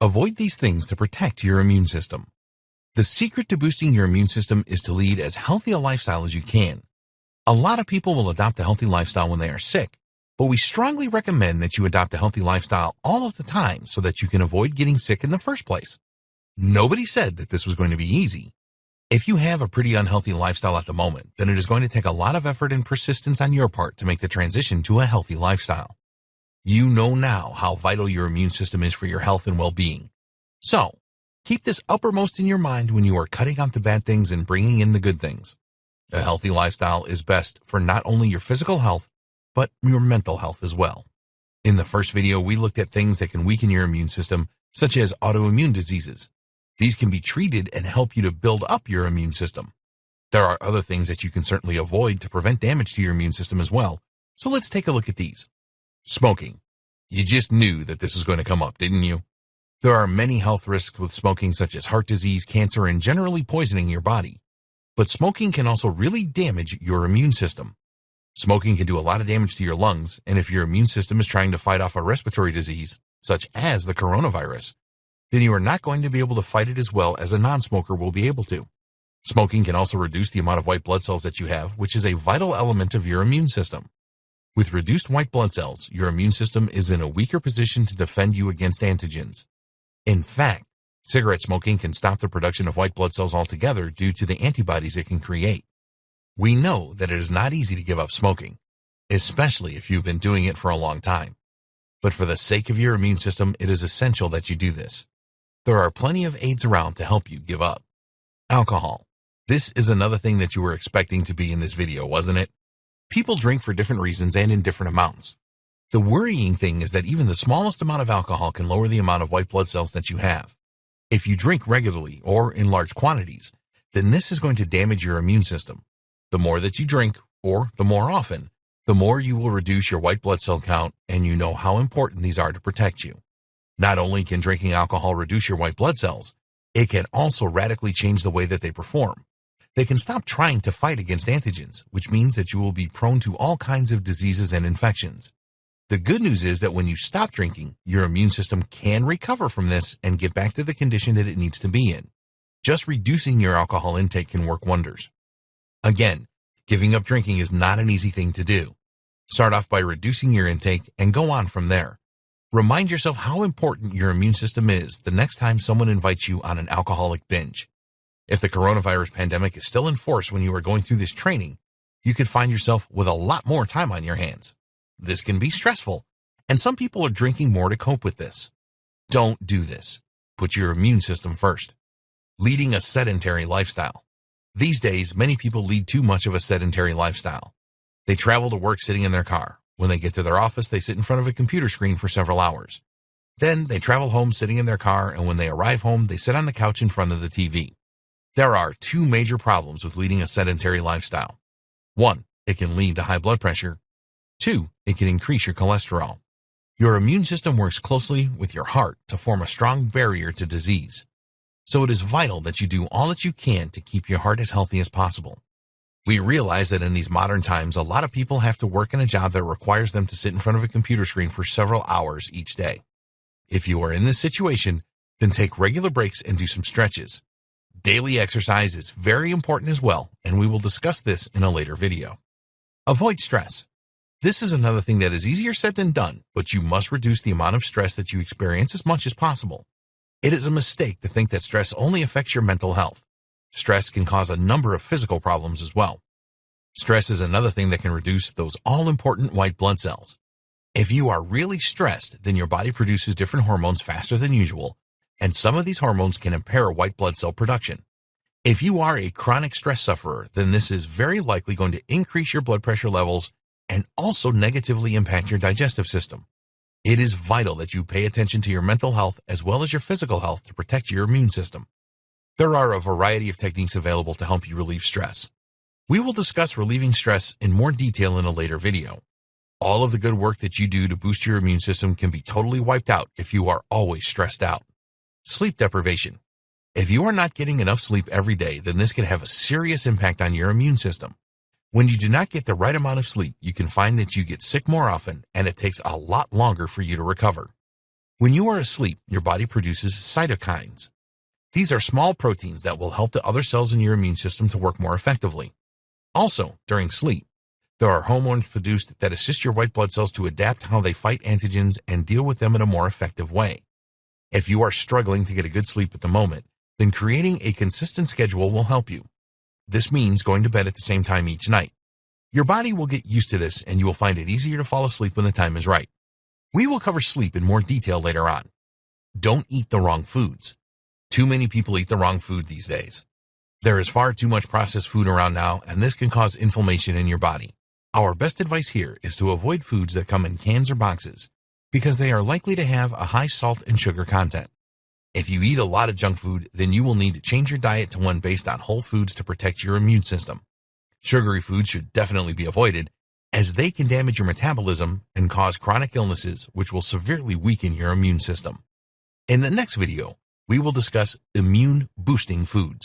Avoid these things to protect your immune system. The secret to boosting your immune system is to lead as healthy a lifestyle as you can. A lot of people will adopt a healthy lifestyle when they are sick, but we strongly recommend that you adopt a healthy lifestyle all of the time so that you can avoid getting sick in the first place. Nobody said that this was going to be easy. If you have a pretty unhealthy lifestyle at the moment, then it is going to take a lot of effort and persistence on your part to make the transition to a healthy lifestyle. You know now how vital your immune system is for your health and well-being. So, keep this uppermost in your mind when you are cutting out the bad things and bringing in the good things. A healthy lifestyle is best for not only your physical health, but your mental health as well. In the first video, we looked at things that can weaken your immune system, such as autoimmune diseases. These can be treated and help you to build up your immune system. There are other things that you can certainly avoid to prevent damage to your immune system as well. So let's take a look at these. Smoking. You just knew that this was going to come up, didn't you? There are many health risks with smoking, such as heart disease, cancer, and generally poisoning your body. But smoking can also really damage your immune system. Smoking can do a lot of damage to your lungs, and if your immune system is trying to fight off a respiratory disease, such as the coronavirus, then you are not going to be able to fight it as well as a non-smoker will be able to. Smoking can also reduce the amount of white blood cells that you have, which is a vital element of your immune system. With reduced white blood cells, your immune system is in a weaker position to defend you against antigens. In fact, cigarette smoking can stop the production of white blood cells altogether due to the antibodies it can create. We know that it is not easy to give up smoking, especially if you've been doing it for a long time. But for the sake of your immune system, it is essential that you do this. There are plenty of aids around to help you give up. Alcohol. This is another thing that you were expecting to be in this video, wasn't it? People drink for different reasons and in different amounts. The worrying thing is that even the smallest amount of alcohol can lower the amount of white blood cells that you have. If you drink regularly or in large quantities, then this is going to damage your immune system. The more that you drink, or the more often, the more you will reduce your white blood cell count, and you know how important these are to protect you. Not only can drinking alcohol reduce your white blood cells, it can also radically change the way that they perform. They can stop trying to fight against antigens, which means that you will be prone to all kinds of diseases and infections. The good news is that when you stop drinking, your immune system can recover from this and get back to the condition that it needs to be in. Just reducing your alcohol intake can work wonders. Again, giving up drinking is not an easy thing to do. Start off by reducing your intake and go on from there. Remind yourself how important your immune system is the next time someone invites you on an alcoholic binge. If the coronavirus pandemic is still in force when you are going through this training, you could find yourself with a lot more time on your hands. This can be stressful, and some people are drinking more to cope with this. Don't do this. Put your immune system first. Leading a sedentary lifestyle. These days, many people lead too much of a sedentary lifestyle. They travel to work sitting in their car. When they get to their office, they sit in front of a computer screen for several hours. Then they travel home sitting in their car, and when they arrive home, they sit on the couch in front of the TV. There are two major problems with leading a sedentary lifestyle. 1, it can lead to high blood pressure. 2, it can increase your cholesterol. Your immune system works closely with your heart to form a strong barrier to disease. So it is vital that you do all that you can to keep your heart as healthy as possible. We realize that in these modern times, a lot of people have to work in a job that requires them to sit in front of a computer screen for several hours each day. If you are in this situation, then take regular breaks and do some stretches. Daily exercise is very important as well, and we will discuss this in a later video. Avoid stress. This is another thing that is easier said than done, but you must reduce the amount of stress that you experience as much as possible. It is a mistake to think that stress only affects your mental health. Stress can cause a number of physical problems as well. Stress is another thing that can reduce those all-important white blood cells. If you are really stressed, then your body produces different hormones faster than usual, and some of these hormones can impair white blood cell production. If you are a chronic stress sufferer, then this is very likely going to increase your blood pressure levels and also negatively impact your digestive system. It is vital that you pay attention to your mental health as well as your physical health to protect your immune system. There are a variety of techniques available to help you relieve stress. We will discuss relieving stress in more detail in a later video. All of the good work that you do to boost your immune system can be totally wiped out if you are always stressed out. Sleep deprivation. If you are not getting enough sleep every day, then this can have a serious impact on your immune system. When you do not get the right amount of sleep, you can find that you get sick more often, and it takes a lot longer for you to recover. When you are asleep, your body produces cytokines. These are small proteins that will help the other cells in your immune system to work more effectively. Also, during sleep, there are hormones produced that assist your white blood cells to adapt how they fight antigens and deal with them in a more effective way. If you are struggling to get a good sleep at the moment, then creating a consistent schedule will help you. This means going to bed at the same time each night. Your body will get used to this and you will find it easier to fall asleep when the time is right. We will cover sleep in more detail later on. Don't eat the wrong foods. Too many people eat the wrong food these days. There is far too much processed food around now, and this can cause inflammation in your body. Our best advice here is to avoid foods that come in cans or boxes because they are likely to have a high salt and sugar content. If you eat a lot of junk food, then you will need to change your diet to one based on whole foods to protect your immune system. Sugary foods should definitely be avoided as they can damage your metabolism and cause chronic illnesses which will severely weaken your immune system. In the next video, we will discuss immune boosting foods.